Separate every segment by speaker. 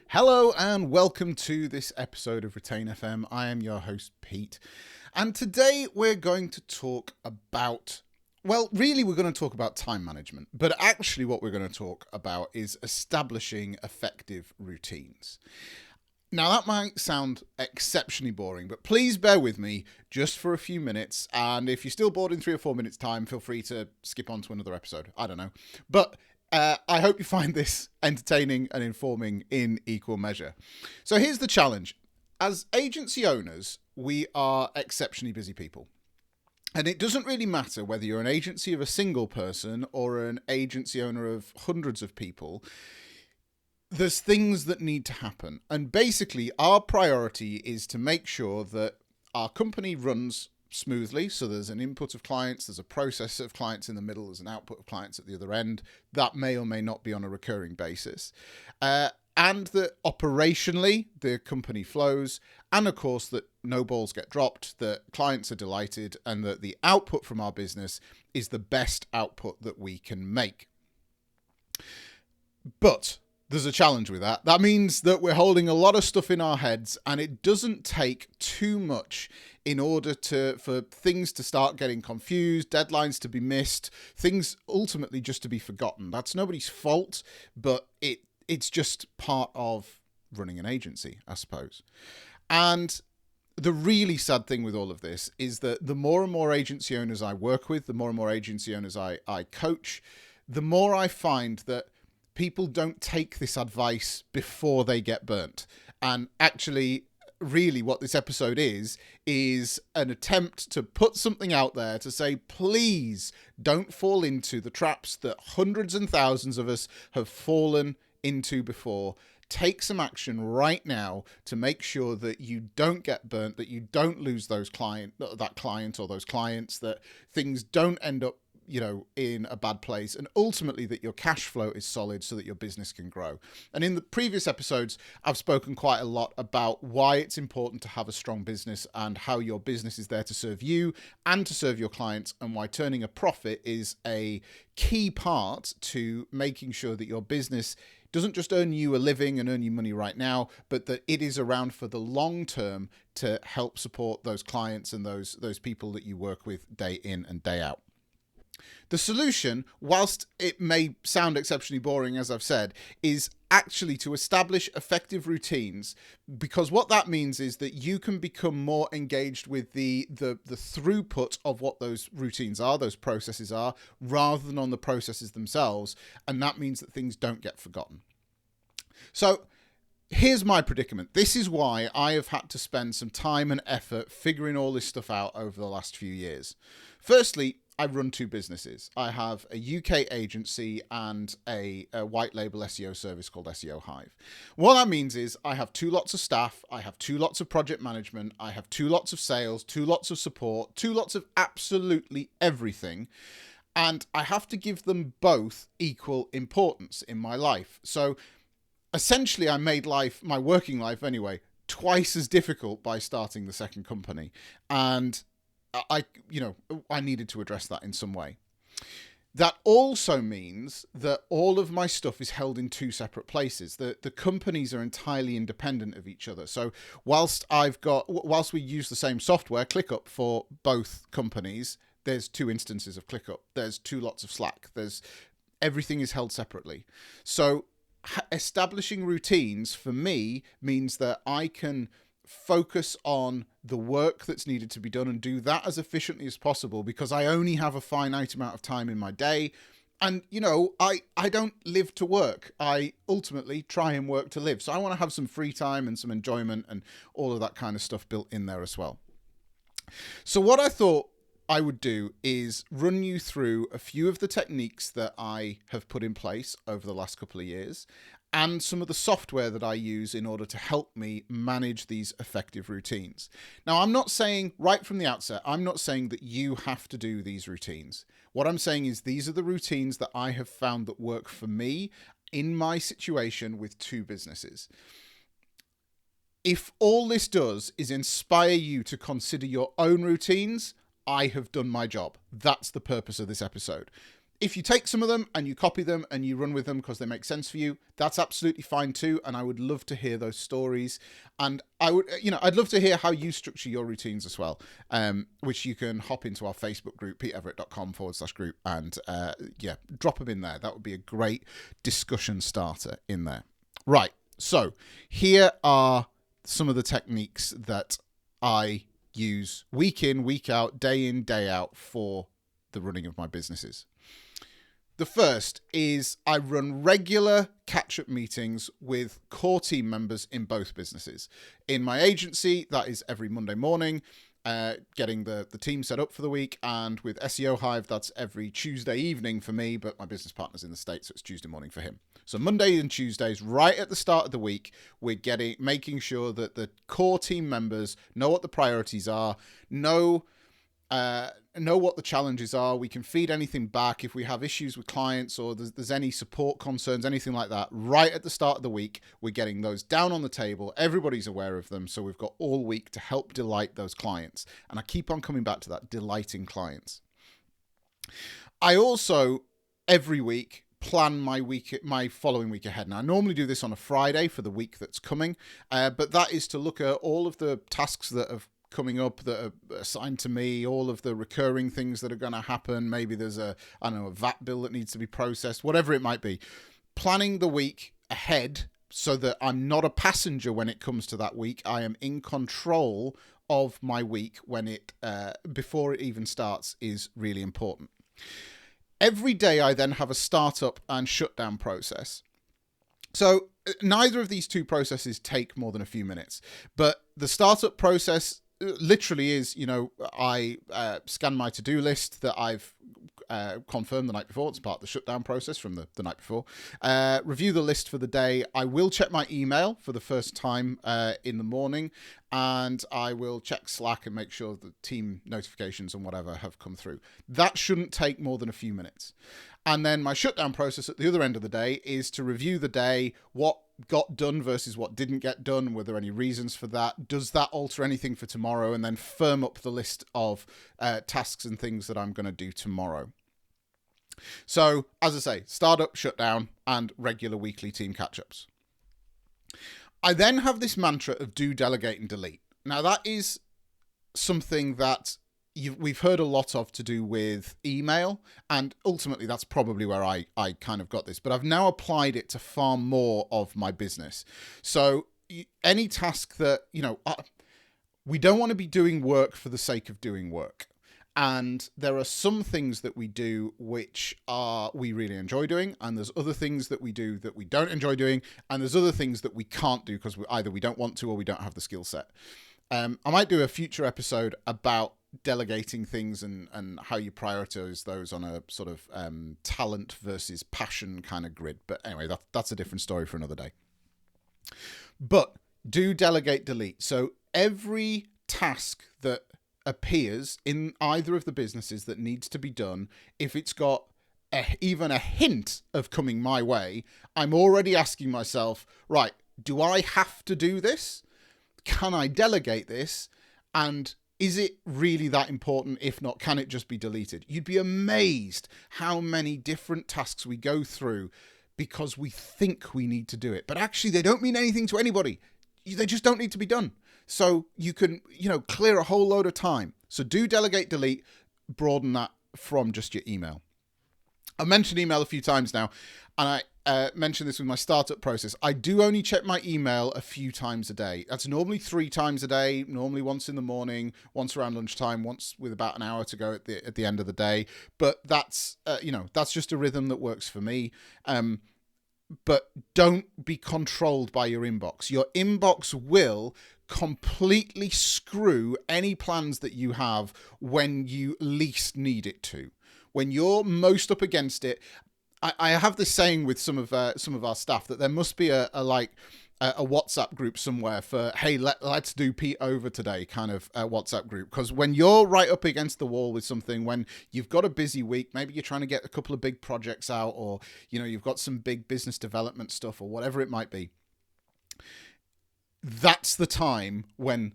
Speaker 1: Hello and welcome to this episode of Retain FM. I am your host, Pete. And today we're going to talk about, really we're going to talk about time management. But actually what we're going to talk about is establishing effective routines. Now that might sound exceptionally boring, but please bear with me just for a few minutes. And if you're still bored in 3 or 4 minutes time, feel free to skip on to another episode. I don't know. But I hope you find this entertaining and informing in equal measure. So here's the challenge. As agency owners, we are exceptionally busy people. And it doesn't really matter whether you're an agency of a single person or an agency owner of hundreds of people. There's things that need to happen. And basically, our priority is to make sure that our company runs smoothly. So there's an input of clients, there's a process of clients in the middle, there's an output of clients at the other end. That may or may not be on a recurring basis. And that operationally the company flows, and of course that no balls get dropped, that clients are delighted, and that the output from our business is the best output that we can make. But there's a challenge with that. That means that we're holding a lot of stuff in our heads, and it doesn't take too much in order for things to start getting confused, deadlines to be missed, things ultimately just to be forgotten. That's nobody's fault, but it's just part of running an agency, I suppose. And the really sad thing with all of this is that the more and more agency owners I work with, the more and more agency owners I coach, the more I find that people don't take this advice before they get burnt. And actually, really what this episode is an attempt to put something out there to say, please don't fall into the traps that hundreds and thousands of us have fallen into before. Take some action right now to make sure that you don't get burnt, that you don't lose that client or those clients, that things don't end up in a bad place, and ultimately that your cash flow is solid so that your business can grow. And in the previous episodes, I've spoken quite a lot about why it's important to have a strong business and how your business is there to serve you and to serve your clients, and why turning a profit is a key part to making sure that your business doesn't just earn you a living and earn you money right now, but that it is around for the long term to help support those clients and those people that you work with day in and day out. The solution, whilst it may sound exceptionally boring, as I've said, is actually to establish effective routines, because what that means is that you can become more engaged with the throughput of what those routines are, those processes are, rather than on the processes themselves. And that means that things don't get forgotten. So here's my predicament. This is why I have had to spend some time and effort figuring all this stuff out over the last few years. Firstly, I run 2 businesses. I have a UK agency and a white label SEO service called SEO Hive. What that means is I have 2 lots of staff, I have 2 lots of project management, I have 2 lots of sales, 2 lots of support, 2 lots of absolutely everything. And I have to give them both equal importance in my life. So essentially I made my working life anyway, twice as difficult by starting the second company. And I needed to address that in some way. That also means that all of my stuff is held in 2 separate places. The companies are entirely independent of each other. So whilst we use the same software, ClickUp, for both companies, there's 2 instances of ClickUp. There's 2 lots of Slack. Everything is held separately. So establishing routines for me means that I can focus on the work that's needed to be done and do that as efficiently as possible, because I only have a finite amount of time in my day. And, I don't live to work. I ultimately try and work to live. So I want to have some free time and some enjoyment and all of that kind of stuff built in there as well. So what I thought I would do is run you through a few of the techniques that I have put in place over the last couple of years, and some of the software that I use in order to help me manage these effective routines. Now, I'm not saying right from the outset, I'm not saying that you have to do these routines. What I'm saying is these are the routines that I have found that work for me in my situation with 2 businesses. If all this does is inspire you to consider your own routines, I have done my job. That's the purpose of this episode. If you take some of them and you copy them and you run with them because they make sense for you, that's absolutely fine too. And I would love to hear those stories. And I'd love to hear how you structure your routines as well, which you can hop into our Facebook group, petereverett.com/group, and drop them in there. That would be a great discussion starter in there. Right. So here are some of the techniques that I use week in, week out, day in, day out for the running of my businesses. The first is I run regular catch-up meetings with core team members in both businesses. In my agency, that is every Monday morning, getting the team set up for the week. And with SEO Hive, that's every Tuesday evening for me, but my business partner's in the States, so it's Tuesday morning for him. So Monday and Tuesdays, right at the start of the week, we're making sure that the core team members know what the priorities are, know what the challenges are. We can feed anything back if we have issues with clients or there's any support concerns, anything like that. Right at the start of the week, we're getting those down on the table. Everybody's aware of them. So we've got all week to help delight those clients. And I keep on coming back to that, delighting clients. I also, every week, plan my following week ahead. Now, I normally do this on a Friday for the week that's coming, but that is to look at all of the tasks that have coming up that are assigned to me, all of the recurring things that are going to happen. Maybe there's a VAT bill that needs to be processed, whatever it might be. Planning the week ahead so that I'm not a passenger when it comes to that week. I am in control of my week when before it even starts is really important. Every day I then have a startup and shutdown process. So neither of these two processes take more than a few minutes, but the startup process literally is, I scan my to-do list that I've confirmed the night before. It's part of the shutdown process from the night before. Review the list for the day. I will check my email for the first time in the morning, and I will check Slack and make sure the team notifications and whatever have come through. That shouldn't take more than a few minutes. And then my shutdown process at the other end of the day is to review the day, what got done versus what didn't get done. Were there any reasons for that? Does that alter anything for tomorrow? And then firm up the list of tasks and things that I'm going to do tomorrow. So, as I say, startup, shutdown, and regular weekly team catch-ups. I then have this mantra of do, delegate, and delete. Now, that is something that we've heard a lot of to do with email, and ultimately that's probably where I kind of got this, but I've now applied it to far more of my business. So any task that, we don't want to be doing work for the sake of doing work. And there are some things that we do which we really enjoy doing, and there's other things that we do that we don't enjoy doing, and there's other things that we can't do because either we don't want to or we don't have the skill set. I might do a future episode about delegating things and how you prioritize those on a sort of talent versus passion kind of grid. But anyway, that's a different story for another day. But do, delegate, delete. So every task that appears in either of the businesses that needs to be done, if it's got even a hint of coming my way, I'm already asking myself, right, do I have to do this? Can I delegate this? And is it really that important? If not, can it just be deleted? You'd be amazed how many different tasks we go through because we think we need to do it, but actually they don't mean anything to anybody. They just don't need to be done. So you can, clear a whole load of time. So do, delegate, delete, broaden that from just your email. I've mentioned email a few times now, and I mentioned this with my startup process. I do only check my email a few times a day. That's normally 3 times a day, normally once in the morning, once around lunchtime, once with about an hour to go at the end of the day. But that's, that's just a rhythm that works for me. But don't be controlled by your inbox. Your inbox will completely screw any plans that you have when you least need it to. When you're most up against it, I have this saying with some of our staff that there must be a WhatsApp group somewhere for, hey, let's do Pete over today kind of WhatsApp group. Because when you're right up against the wall with something, when you've got a busy week, maybe you're trying to get a couple of big projects out, or you've got some big business development stuff or whatever it might be. That's the time when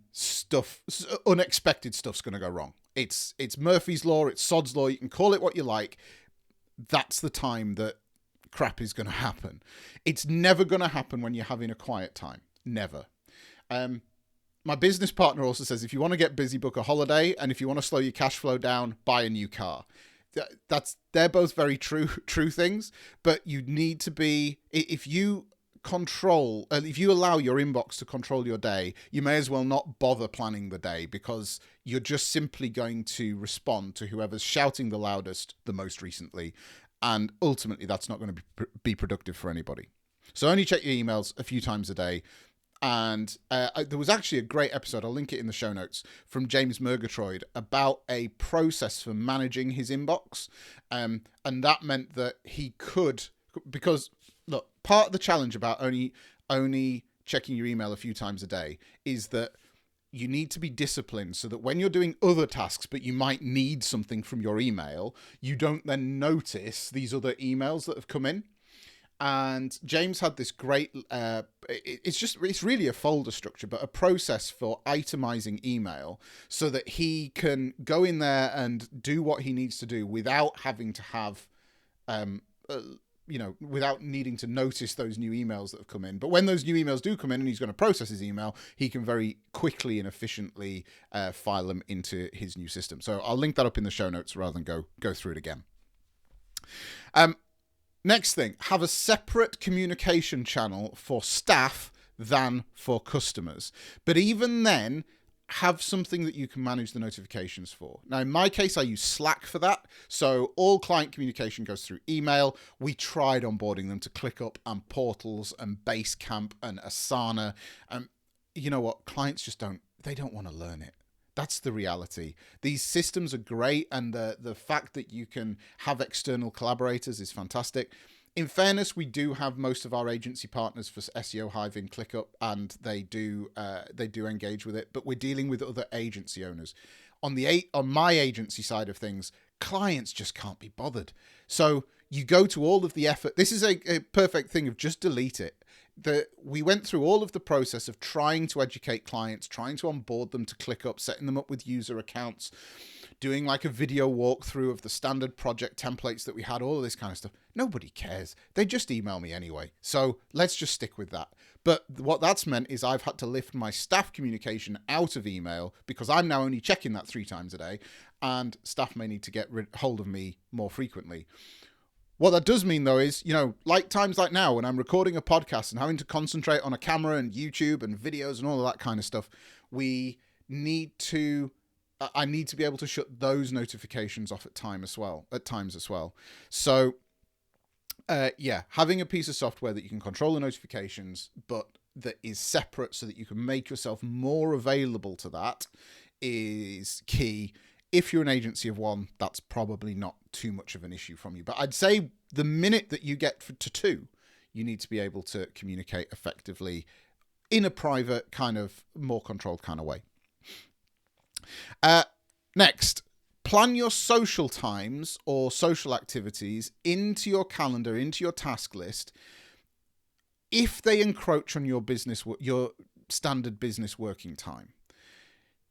Speaker 1: unexpected stuff's going to go wrong. It's Murphy's Law, it's Sod's Law, you can call it what you like. that's the time that crap is going to happen. It's never going to happen when you're having a quiet time. Never. My business partner also says, if you want to get busy, book a holiday. And if you want to slow your cash flow down, buy a new car. They're both very true things, but you need to be, if you allow your inbox to control your day, you may as well not bother planning the day, because you're just simply going to respond to whoever's shouting the loudest the most recently. And ultimately, that's not going to be productive for anybody. So only check your emails a few times a day. And there was actually a great episode, I'll link it in the show notes, from James Murgatroyd about a process for managing his inbox. And that meant that he could, because, look, part of the challenge about only checking your email a few times a day is that you need to be disciplined so that when you're doing other tasks, but you might need something from your email, you don't then notice these other emails that have come in. And James had this great, it's really a folder structure, but a process for itemizing email so that he can go in there and do what he needs to do without having to have, without needing to notice those new emails that have come in. But when those new emails do come in and he's going to process his email, he can very quickly and efficiently file them into his new system. So I'll link that up in the show notes rather than go through it again. Next thing, have a separate communication channel for staff than for customers. But even then, have something that you can manage the notifications for. Now, in my case, I use Slack for that. So all client communication goes through email. We tried onboarding them to ClickUp and Portals and Basecamp and Asana. You know what? Clients just don't want to learn it. That's the reality. These systems are great, and the fact that you can have external collaborators is fantastic. In fairness, we do have most of our agency partners for SEO Hive in ClickUp, and they do engage with it. But we're dealing with other agency owners. On my agency side of things, clients just can't be bothered. So you go to all of the effort. This is a perfect thing of just delete it. We went through all of the process of trying to educate clients, trying to onboard them to ClickUp, setting them up with user accounts, doing like a video walkthrough of the standard project templates that we had, all of this kind of stuff. Nobody cares. They just email me anyway. So let's just stick with that. But what that's meant is I've had to lift my staff communication out of email because I'm now only checking that 3 times a day, and staff may need to get hold of me more frequently. What that does mean, though, is, like times like now when I'm recording a podcast and having to concentrate on a camera and YouTube and videos and all of that kind of stuff, I need to be able to shut those notifications off at times as well. So, having a piece of software that you can control the notifications, but that is separate so that you can make yourself more available to that is key. If you're an agency of one, that's probably not too much of an issue from you. But I'd say the minute that you get to 2, you need to be able to communicate effectively in a private, kind of more controlled kind of way. Next, plan your social times or social activities into your calendar, into your task list, if they encroach on your standard business working time.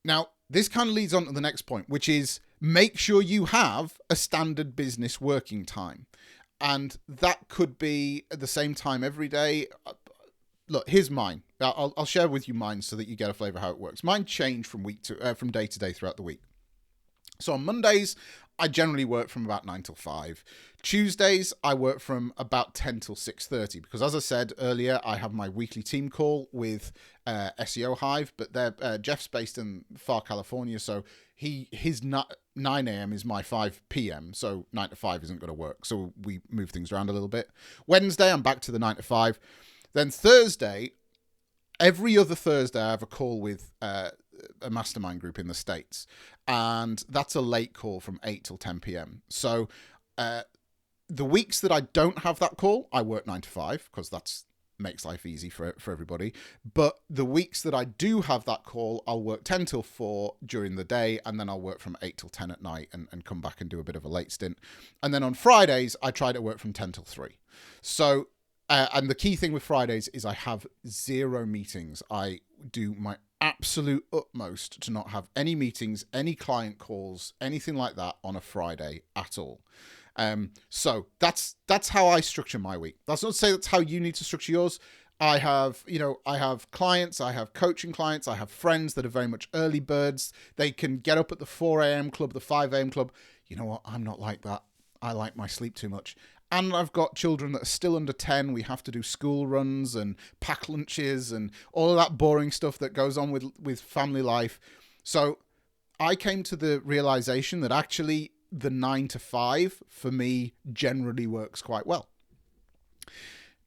Speaker 1: Now, this kind of leads on to the next point, which is make sure you have a standard business working time. And that could be at the same time every day. Look, here's mine. I'll share with you mine so that you get a flavour of how it works. Mine change from day to day throughout the week. So on Mondays, I generally work from about 9 till 5. Tuesdays, I work from about 10 till 6:30 because, as I said earlier, I have my weekly team call with SEO Hive, but Jeff's based in far California, so his 9 a.m. is my 5 p.m., so 9 to 5 isn't going to work, so we move things around a little bit. Wednesday, I'm back to the 9 to 5. Then Thursday, every other Thursday, I have a call with a mastermind group in the States, and that's a late call from 8 till 10 p.m. So the weeks that I don't have that call, I work 9 to 5 because that's makes life easy for everybody. But the weeks that I do have that call, I'll work 10 till 4 during the day, and then I'll work from 8 till 10 at night and come back and do a bit of a late stint. And then on Fridays, I try to work from 10 till 3. So, and the key thing with Fridays is I have 0 meetings. I do my absolute utmost to not have any meetings, any client calls, anything like that on a Friday at all. So that's how I structure my week. That's not to say that's how you need to structure yours. I have clients, I have coaching clients, I have friends that are very much early birds. They can get up at the 4 a.m. club, the 5 a.m. club. You know what? I'm not like that. I like my sleep too much. And I've got children that are still under 10. We have to do school runs and pack lunches and all of that boring stuff that goes on with family life. So I came to the realization that actually the 9 to 5 for me generally works quite well.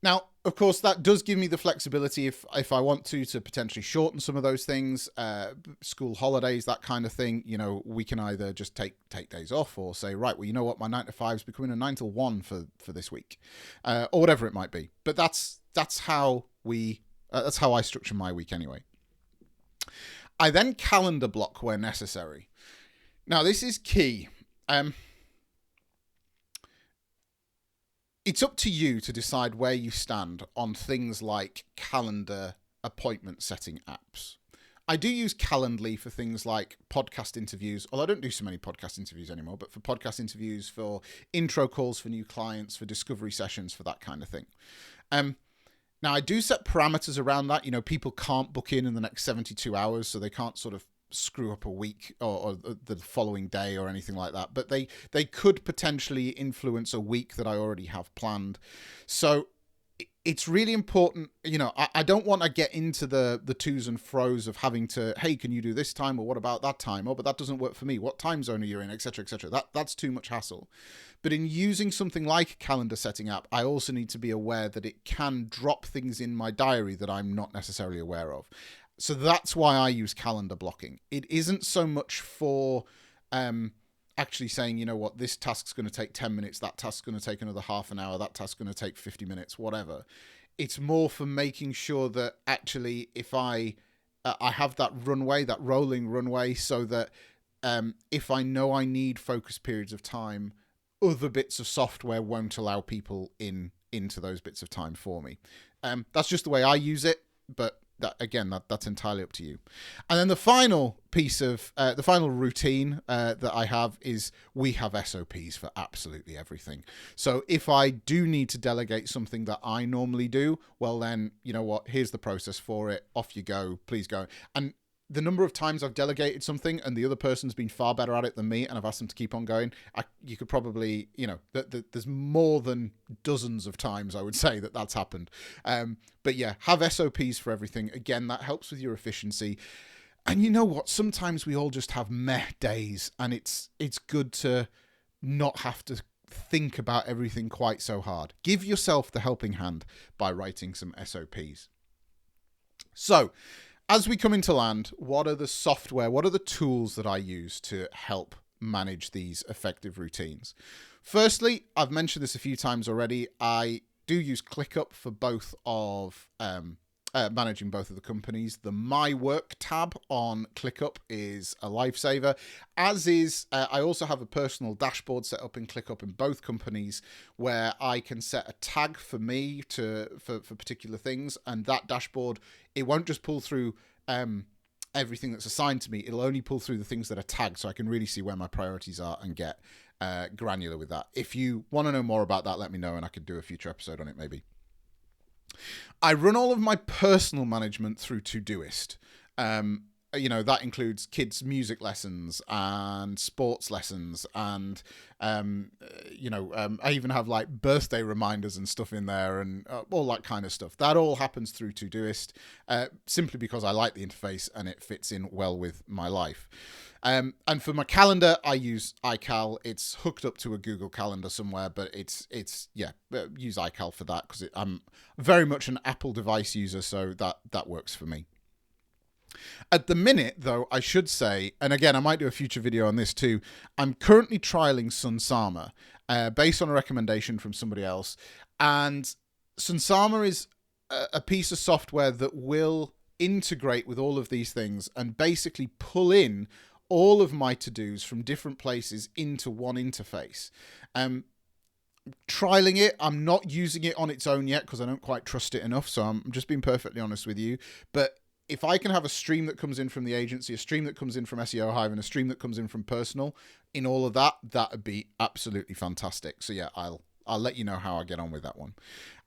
Speaker 1: Now, of course, that does give me the flexibility if I want to potentially shorten some of those things, school holidays, that kind of thing. You know, we can either just take days off or say, right, well, you know what, my 9 to 5 is becoming a 9 to 1 for this week, or whatever it might be. But that's how I structure my week anyway. I then calendar block where necessary. Now, this is key. It's up to you to decide where you stand on things like calendar appointment setting apps. I do use Calendly for things like podcast interviews, although I don't do so many podcast interviews anymore, but for podcast interviews, for intro calls for new clients, for discovery sessions, for that kind of thing. Now, I do set parameters around that. You know, people can't book in the next 72 hours, so they can't sort of screw up a week or the following day or anything like that, but they could potentially influence a week that I already have planned. So it's really important. You know, I don't want to get into the to's and fro's of having to, hey, can you do this time, or what about that time, oh, but that doesn't work for me, what time zone are you in, etc., etc. That's too much hassle. But in using something like a calendar setting app, I also need to be aware that it can drop things in my diary that I'm not necessarily aware of. So that's why I use calendar blocking. It isn't so much for actually saying, you know what, this task's going to take 10 minutes, that task's going to take another half an hour, that task's going to take 50 minutes, whatever. It's more for making sure that actually if I have that runway, that rolling runway, so that if I know I need focus periods of time, other bits of software won't allow people into those bits of time for me. That's just the way I use it, but that's entirely up to you. And then the final piece of the final routine that I have is we have SOPs for absolutely everything. So if I do need to delegate something that I normally do, well then, you know what, here's the process for it. Off you go. Please go. And the number of times I've delegated something and the other person's been far better at it than me and I've asked them to keep on going, you could probably, you know, there's more than dozens of times I would say that's happened. But yeah, have SOPs for everything. Again, that helps with your efficiency. And you know what? Sometimes we all just have meh days, and it's good to not have to think about everything quite so hard. Give yourself the helping hand by writing some SOPs. So, as we come into land, what are the tools that I use to help manage these effective routines? Firstly, I've mentioned this a few times already. I do use ClickUp for both of managing both of the companies. The My Work tab on ClickUp is a lifesaver, as is I also have a personal dashboard set up in ClickUp in both companies where I can set a tag for me for particular things, and that dashboard, it won't just pull through everything that's assigned to me. It'll only pull through the things that are tagged, so I can really see where my priorities are and get granular with that. If you want to know more about that, let me know and I could do a future episode on it maybe. I run all of my personal management through Todoist. That includes kids' music lessons and sports lessons, and I even have like birthday reminders and stuff in there, and all that kind of stuff. That all happens through Todoist, simply because I like the interface and it fits in well with my life. And for my calendar, I use iCal. It's hooked up to a Google Calendar somewhere, but use iCal for that because I'm very much an Apple device user, so that works for me. At the minute, though, I should say, and again, I might do a future video on this too, I'm currently trialing Sunsama based on a recommendation from somebody else. And Sunsama is a piece of software that will integrate with all of these things and basically pull in all of my to-dos from different places into one interface. Trialing it, I'm not using it on its own yet because I don't quite trust it enough, so I'm just being perfectly honest with you. But if I can have a stream that comes in from the agency, a stream that comes in from SEO Hive, and a stream that comes in from personal, in all of that, that would be absolutely fantastic. So yeah, I'll let you know how I get on with that one.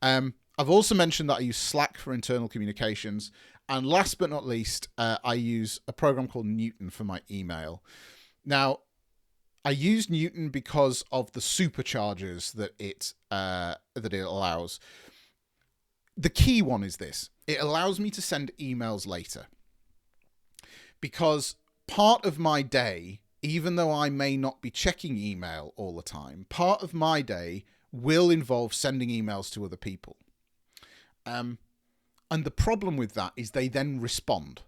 Speaker 1: I've also mentioned that I use Slack for internal communications. And last but not least, I use a program called Newton for my email. Now, I use Newton because of the superchargers that it allows. The key one is this. It allows me to send emails later. Because part of my day, even though I may not be checking email all the time, part of my day will involve sending emails to other people. And the problem with that is they then respond,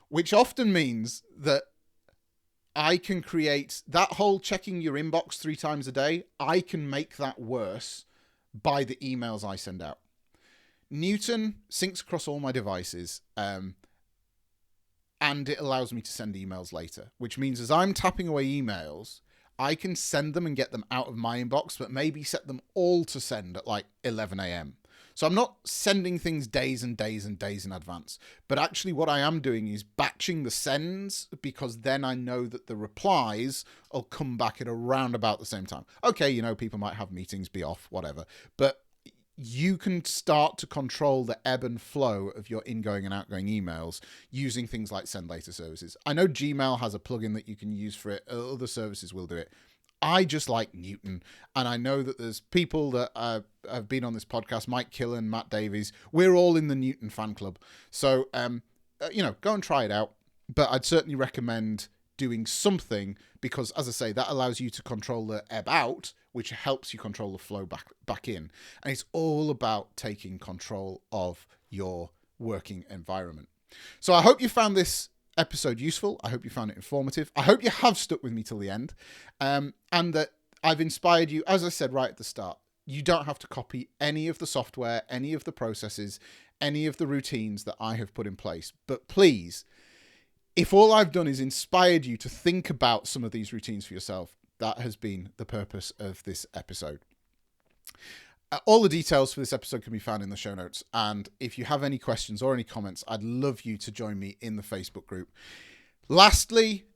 Speaker 1: which often means that I can create that whole checking your inbox 3 times a day. I can make that worse by the emails I send out. Newton syncs across all my devices, and it allows me to send emails later, which means as I'm tapping away emails, I can send them and get them out of my inbox, but maybe set them all to send at like 11 a.m. So I'm not sending things days and days and days in advance, but actually what I am doing is batching the sends, because then I know that the replies will come back at around about the same time. Okay, you know, people might have meetings, be off, whatever, but you can start to control the ebb and flow of your ingoing and outgoing emails using things like send later services. I know Gmail has a plugin that you can use for it. Other services will do it. I just like Newton. And I know that there's people that have been on this podcast, Mike Killen, Matt Davies. We're all in the Newton fan club. So, go and try it out. But I'd certainly recommend doing something, because, as I say, that allows you to control the ebb out, which helps you control the flow back in. And it's all about taking control of your working environment. So I hope you found this episode useful. I hope you found it informative. I hope you have stuck with me till the end, and that I've inspired you. As I said right at the start, you don't have to copy any of the software, any of the processes, any of the routines that I have put in place. But please, if all I've done is inspired you to think about some of these routines for yourself, that has been the purpose of this episode. All the details for this episode can be found in the show notes. And if you have any questions or any comments, I'd love you to join me in the Facebook group. Lastly,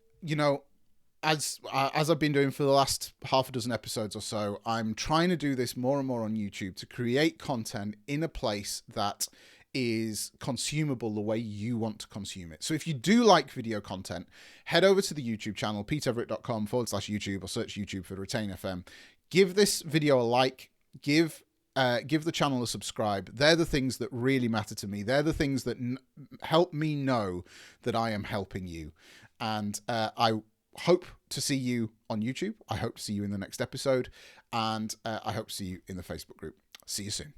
Speaker 1: as I've been doing for the last half a dozen episodes or so, I'm trying to do this more and more on YouTube to create content in a place that is consumable the way you want to consume it. So if you do like video content, head over to the YouTube channel, petereverett.com/YouTube, or search YouTube for Retain FM. Give this video a like, give the channel a subscribe. They're the things that really matter to me. They're the things that help me know that I am helping you. And I hope to see you on YouTube. I hope to see you in the next episode. And I hope to see you in the Facebook group. See you soon.